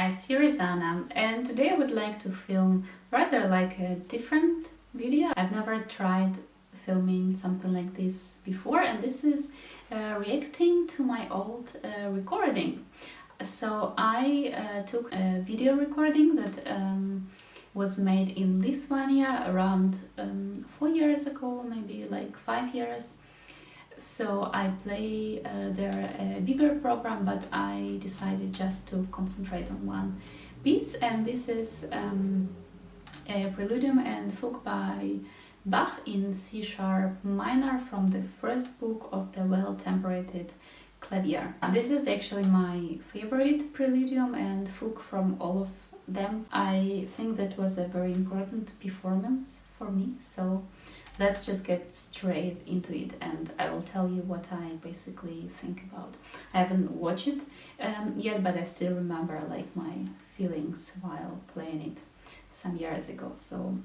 guys, here is Anna, and today I would like to film rather like a different video. I've never tried filming something like this before, and this is reacting to my old recording. So I took a video recording that was made in Lithuania around 4 years ago, maybe like 5 years. So I play there a bigger program, but I decided just to concentrate on one piece, and this is a Prelude and Fugue by Bach in C-sharp minor from the first book of the Well Temperated Clavier. This is actually my favorite Prelude and Fugue from all of them. I think that was a very important performance for me, so let's just get straight into it, and I will tell you what I basically think about. I haven't watched it yet, but I still remember like my feelings while playing it some years ago. So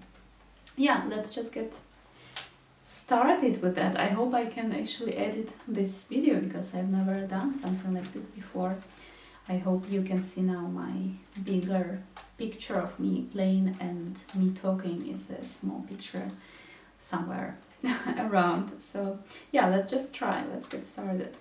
yeah, let's just get started with that. I hope I can actually edit this video because I've never done something like this before. I hope you can see now my bigger picture of me playing, and me talking is a small picture somewhere around. So yeah, let's just try. Let's get started.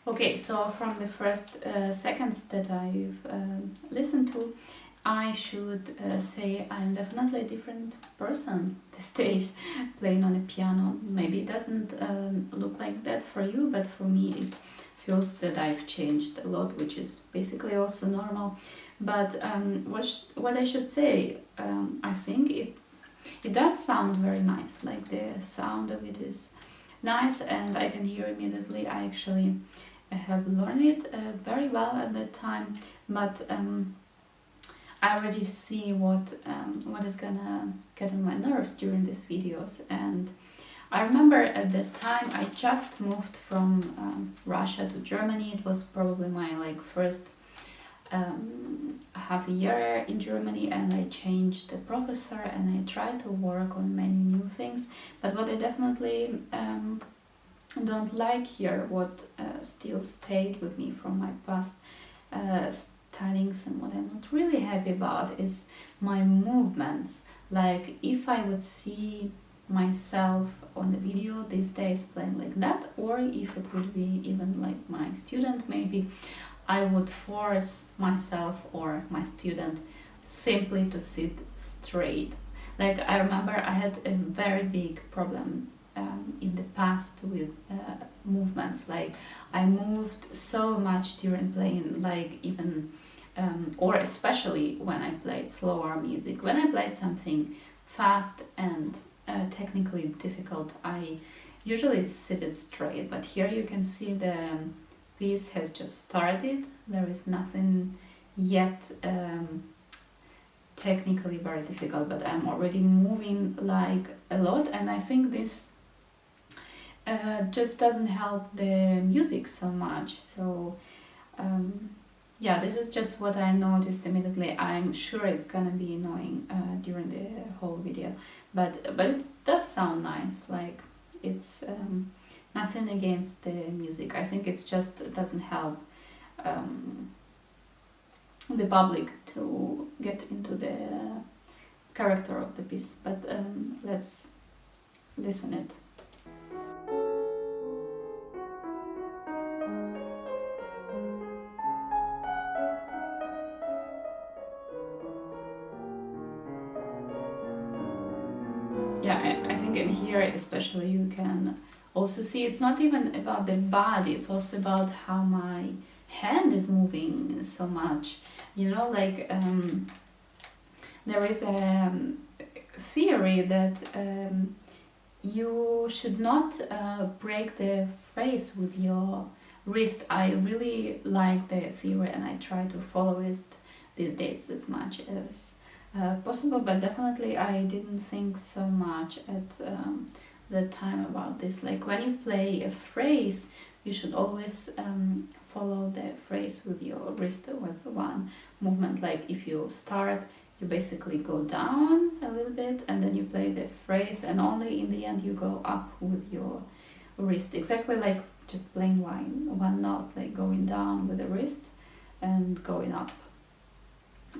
Okay, so from the first seconds that I've listened to, I should say I'm definitely a different person these days playing on a piano. Maybe it doesn't look like that for you, but for me it feels that I've changed a lot, which is basically also normal. But what I should say, I think it does sound very nice. Like the sound of it is nice, and I can hear immediately. I actually have learned it very well at that time, but I already see what is gonna get on my nerves during these videos. And I remember at that time I just moved from Russia to Germany. It was probably my like first half a year in Germany, and I changed the professor and I tried to work on many new things. But what I definitely don't like here, what still stayed with me from my past studies, and what I'm not really happy about is my movements. Like if I would see myself on the video these days playing like that, or if it would be even like my student, maybe I would force myself or my student simply to sit straight. Like I remember I had a very big problem in the past with movements. Like I moved so much during playing, like even or especially when I played slower music. When I played something fast and technically difficult, I usually sit it straight, but here you can see the piece has just started. There is nothing yet technically very difficult, but I'm already moving like a lot, and I think this just doesn't help the music so much. So yeah, this is just what I noticed immediately. I'm sure it's gonna be annoying during the whole video, but it does sound nice. Like it's nothing against the music. I think it's just it doesn't help the public to get into the character of the piece. But let's listen it. Yeah, I think in here especially you can also see it's not even about the body, it's also about how my hand is moving so much. You know, like there is a theory that you should not break the phrase with your wrist. I really like the theory and I try to follow it these days as much as possible, but definitely I didn't think so much at the time about this. Like when you play a phrase, you should always follow the phrase with your wrist with one movement. Like if you start, you basically go down a little bit and then you play the phrase, and only in the end you go up with your wrist, exactly like just playing one note, like going down with the wrist and going up.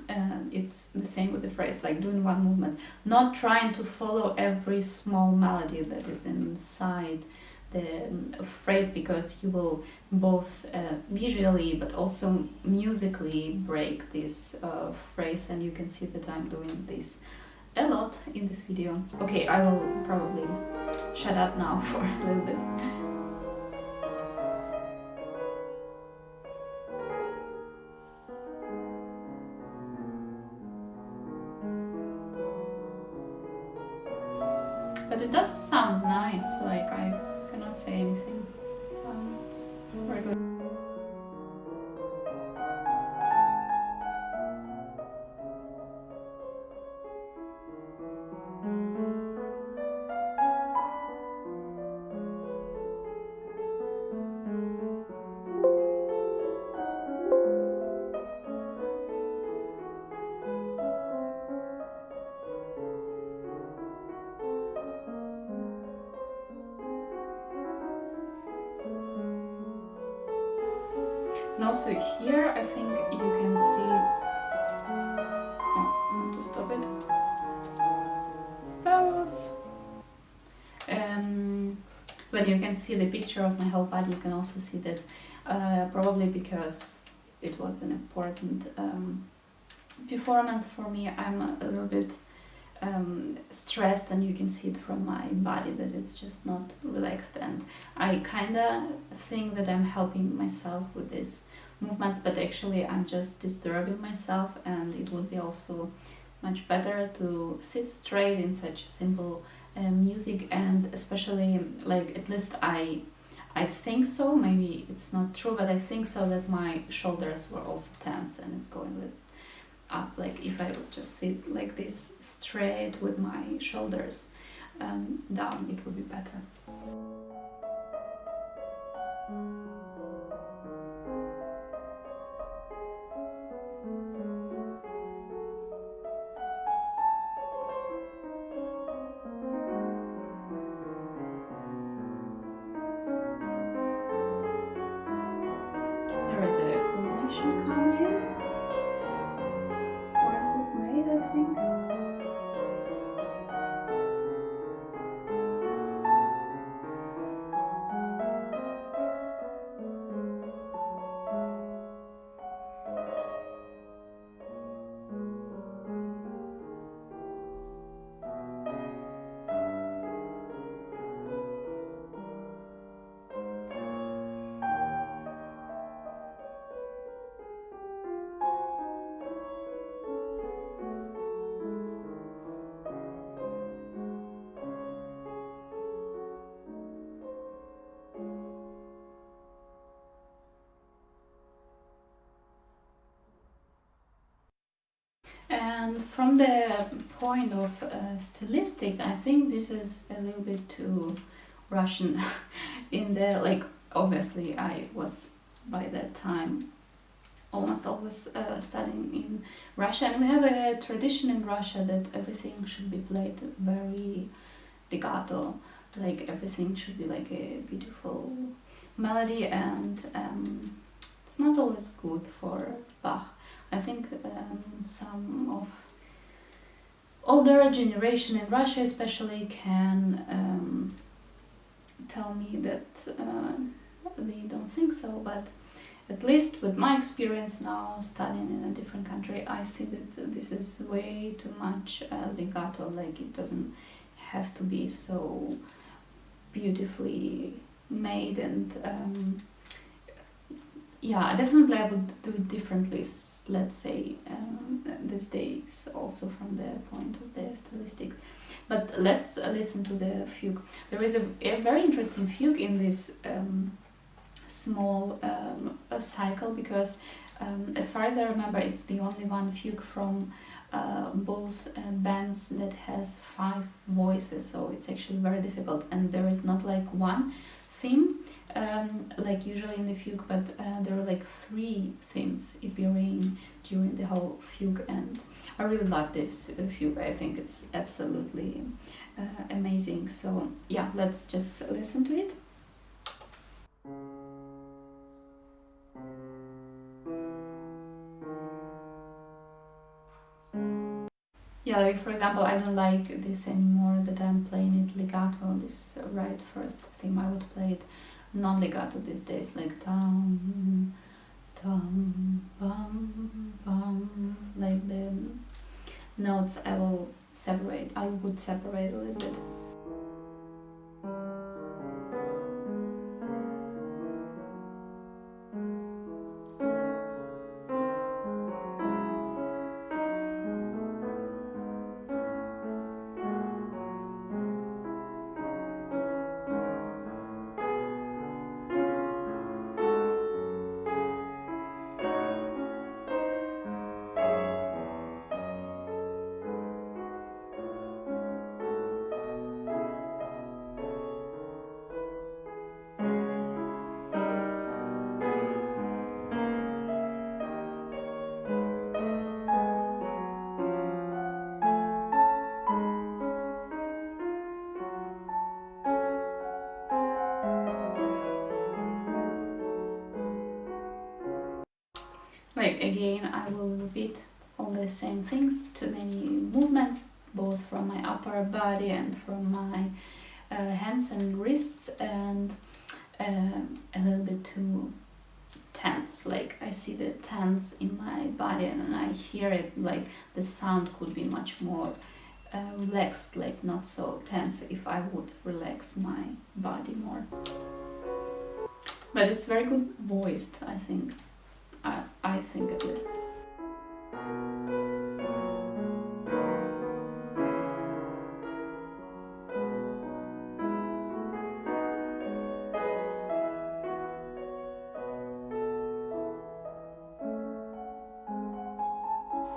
And it's the same with the phrase, like doing one movement, not trying to follow every small melody that is inside the phrase, because you will both visually but also musically break this phrase, and you can see that I'm doing this a lot in this video. Okay, I will probably shut up now for a little bit. But it does sound nice, like I cannot say anything. Sounds very good. And also here, I think you can see. Oh, I want to stop it. Pause. When you can see the picture of my whole body, you can also see that probably because it was an important performance for me, I'm a little bit stressed, and you can see it from my body that it's just not relaxed, and I kinda think that I'm helping myself with these movements, but actually I'm just disturbing myself, and it would be also much better to sit straight in such simple music, and especially, like, at least I think so, maybe it's not true, but I think so, that my shoulders were also tense and it's going with up. Like if I would just sit like this straight with my shoulders down, it would be better. There is a combination coming. Made, I think. And from the point of stylistic, I think this is a little bit too Russian. In the, like, obviously I was by that time almost always studying in Russia, and we have a tradition in Russia that everything should be played very legato, like everything should be like a beautiful melody, and it's not always good for Bach. I think some of older generation in Russia especially can tell me that they don't think so, but at least with my experience now studying in a different country, I see that this is way too much legato, like it doesn't have to be so beautifully made, and yeah, definitely I would do it differently, let's say, these days, also from the point of the stylistic. But let's listen to the fugue. There is a very interesting fugue in this small cycle, because as far as I remember, it's the only one fugue from both bands that has 5 voices, so it's actually very difficult, and there is not like one theme like usually in the fugue, but there are like 3 themes appearing during the whole fugue, and I really love this fugue. I think it's absolutely amazing. So yeah, let's just listen to it. Yeah, like for example, I don't like this anymore that I'm playing it legato, this right first theme. I would play it non-legato these days, like tam, tam, bum, bum, like the notes I would separate a little bit. Like again, I will repeat all the same things, too many movements, both from my upper body and from my hands and wrists, and a little bit too tense. Like I see the tense in my body and I hear it, like the sound could be much more relaxed, like not so tense if I would relax my body more. But it's very good voiced, I think. I think at least.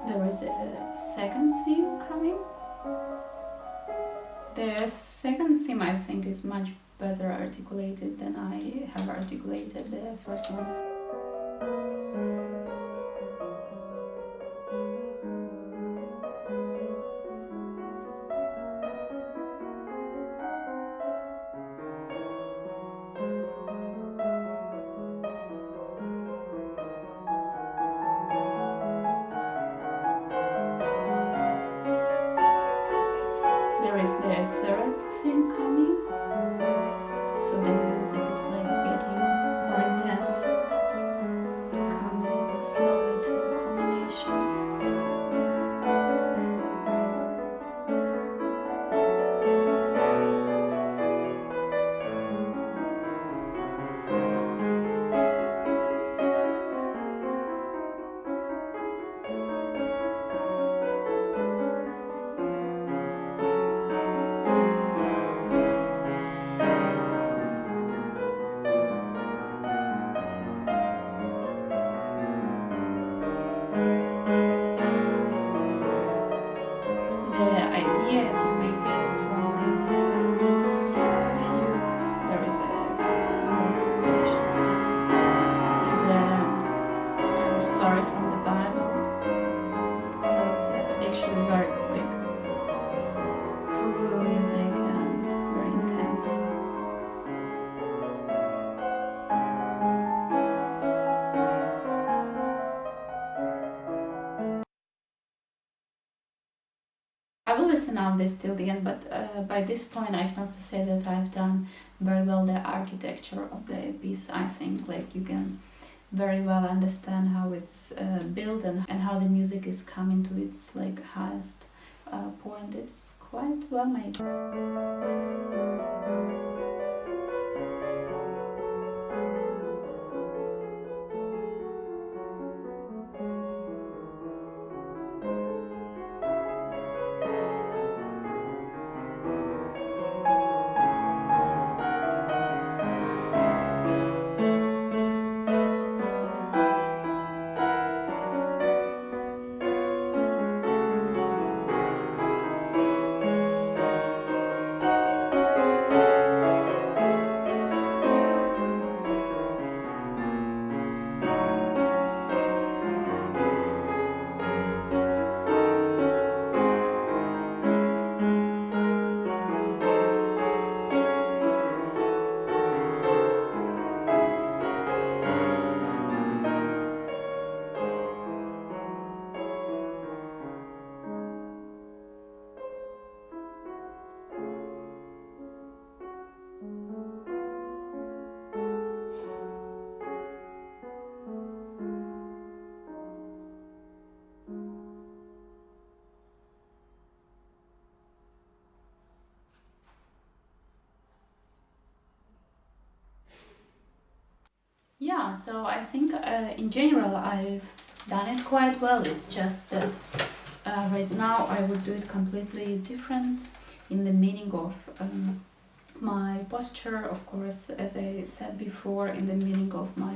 There is a second theme coming. The second theme, I think, is much better articulated than I have articulated the first one. There is the third theme coming, so the music is like getting more intense, coming slowly to a culmination. The idea is you make this from this fugue. There is a combination coming. Is a story from the Bible, so it's actually very like cruel music and very intense. I will listen out this till the end, but by this point I can also say that I've done very well the architecture of the piece. I think like you can very well understand how it's built and how the music is coming to its like highest point. It's quite well made. Yeah, so I think in general I've done it quite well. It's just that right now I would do it completely different in the meaning of my posture, of course, as I said before, in the meaning of my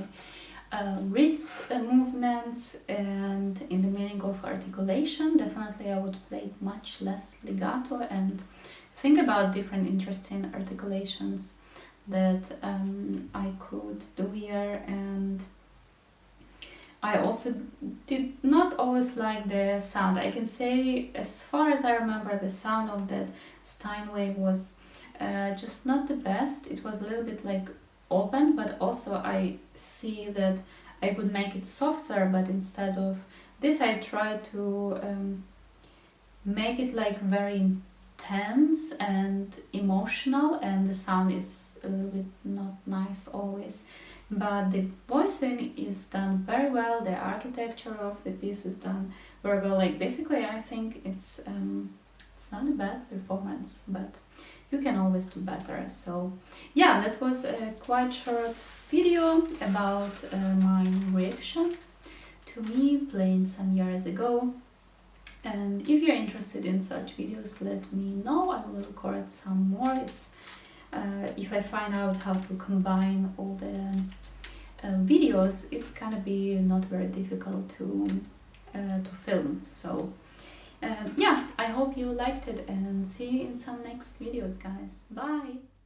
wrist movements, and in the meaning of articulation. Definitely I would play much less legato and think about different interesting articulations that I could do here. And I also did not always like the sound. I can say, as far as I remember, the sound of that Steinway was just not the best. It was a little bit like open, but also I see that I could make it softer, but instead of this I tried to make it like very tense and emotional, and the sound is a little bit not nice always. But the voicing is done very well, the architecture of the piece is done very well. Like basically I think it's not a bad performance, but you can always do better. So yeah, that was a quite short video about my reaction to me playing some years ago. And if you're interested in such videos, let me know. I will record some more. It's if I find out how to combine all the videos, it's gonna be not very difficult to film. So yeah, I hope you liked it, and see you in some next videos, guys. Bye!